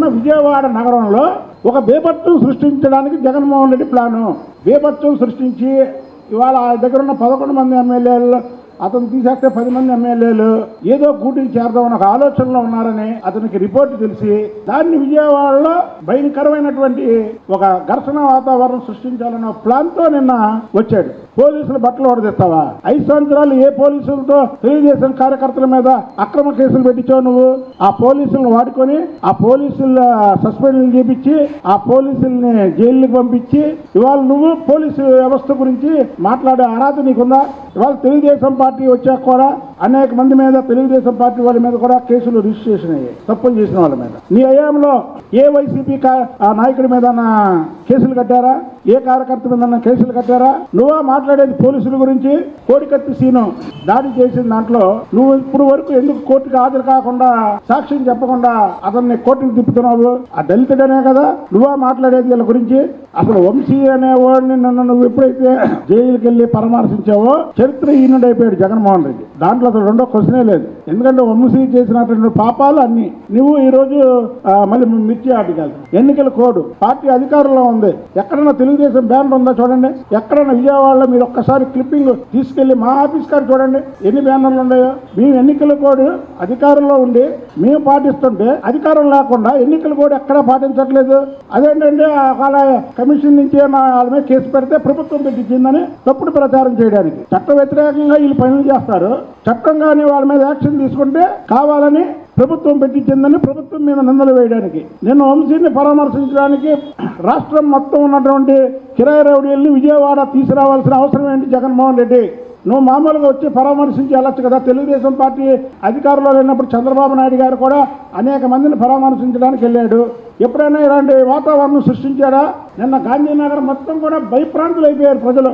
ఉన్న విజయవాడ నగరంలో ఒక బేభత్సం సృష్టించడానికి జగన్మోహన్ రెడ్డి ప్లాను. బేభత్సం సృష్టించి ఇవాళ దగ్గర ఉన్న 11 మంది ఎమ్మెల్యేలు అతను తీసేస్తే 10 మంది ఎమ్మెల్యేలు ఏదో గూటికి చేరదామని ఒక ఆలోచనలో ఉన్నారని అతనికి రిపోర్ట్ తెలిసి దాన్ని విజయవాడలో భయంకరమైనటువంటి ఒక ఘర్షణ వాతావరణం సృష్టించాలన్న ప్లాన్ తో నిన్న వచ్చాడు. పోలీసులు బట్టలు ఓడదీస్తావా? 5 సంవత్సరాలు ఏ పోలీసులతో తెలుగుదేశం కార్యకర్తల మీద అక్రమ కేసులు పెట్టించావు నువ్వు? ఆ పోలీసులను వాడుకొని ఆ పోలీసుల సస్పెండ్ చేపించి ఆ పోలీసుల్ని జైలుకి పంపించి ఇవాళ నువ్వు పోలీసు వ్యవస్థ గురించి మాట్లాడే అర్హత నీకుందా? ఇవాళ తెలుగుదేశం పార్టీ వచ్చాక కూడా అనేక మంది మీద తెలుగుదేశం పార్టీ వాళ్ళ మీద కూడా కేసులు రిజిస్ట్రేషన్ అయ్యాయి, తప్పులు చేసిన వాళ్ళ మీద. నీ హయాంలో ఏ వైసీపీ నాయకుడి మీద కేసులు కట్టారా? ఏ కార్యకర్త మీద కేసులు కట్టారా? నువ్వా మాట్లాడేది పోలీసుల గురించి? కోడికత్తి సీను దాడి చేసిన దాంట్లో నువ్వు ఇప్పుడు వరకు ఎందుకు కోర్టుకు హాజరు కాకుండా సాక్ష్యం చెప్పకుండా అతన్ని కోర్టుకు తిప్పుతున్నావు? ఆ దళితుడనే కదా నువ్వా మాట్లాడేది వీళ్ళ గురించి? అసలు వంశీ అనేవాడిని నన్ను నువ్వు ఎప్పుడైతే జైలుకి వెళ్ళి పరామర్శించావో చరిత్రహీనుడైపోయాడు జగన్మోహన్ రెడ్డి. దాంట్లో అసలు రెండో క్వశ్చనే లేదు. ఎందుకంటే వంశీ చేసినటువంటి పాపాలు అన్ని నువ్వు ఈ రోజు మళ్ళీ మిర్చి ఆర్టికల్ ఎన్నికల కోడ్ పార్టీ అధికారంలో ఉంది. ఎక్కడన్నా తెలుగుదేశం బ్యానర్ ఉందా చూడండి. ఎక్కడన్నా విజయవాడలో మీరు ఒక్కసారి క్లిప్పింగ్ తీసుకెళ్లి మా ఆఫీస్ కాడ చూడండి ఎన్ని బ్యానర్లు ఉన్నాయో. మేము ఎన్నికల కోడ్ అధికారంలో ఉండి మేము పాటిస్తుంటే అధికారం లేకుండా ఎన్నికల కోడ్ ఎక్కడా పాటించట్లేదు. అదేంటంటే వాళ్ళ కమిషన్ నుంచి వాళ్ళ మీద కేసు పెడితే ప్రభుత్వం పెట్టించిందని తప్పుడు ప్రచారం చేయడానికి. చట్ట వ్యతిరేకంగా వీళ్ళు పనులు చేస్తారు. చట్టం కానీ వాళ్ళ మీద యాక్షన్ తీసుకుంటే కావాలని ప్రభుత్వం పెట్టించిందని ప్రభుత్వం మీద నిందలు వేయడానికి. నేను వంశీని పరామర్శించడానికి రాష్ట్రం మొత్తం ఉన్నటువంటి కిరాయి రౌడీల్ని విజయవాడ తీసుకురావాల్సిన అవసరం ఏంటి జగన్మోహన్ రెడ్డి? నువ్వు మామూలుగా వచ్చి పరామర్శించి వెళ్ళొచ్చు కదా. తెలుగుదేశం పార్టీ అధికారంలో లేనప్పుడు చంద్రబాబు నాయుడు గారు కూడా అనేక మందిని పరామర్శించడానికి వెళ్ళాడు. ఎప్పుడైనా ఇలాంటి వాతావరణం సృష్టించాడా? నిన్న గాంధీనగర్ మొత్తం కూడా భయప్రాంతులు అయిపోయారు ప్రజలు.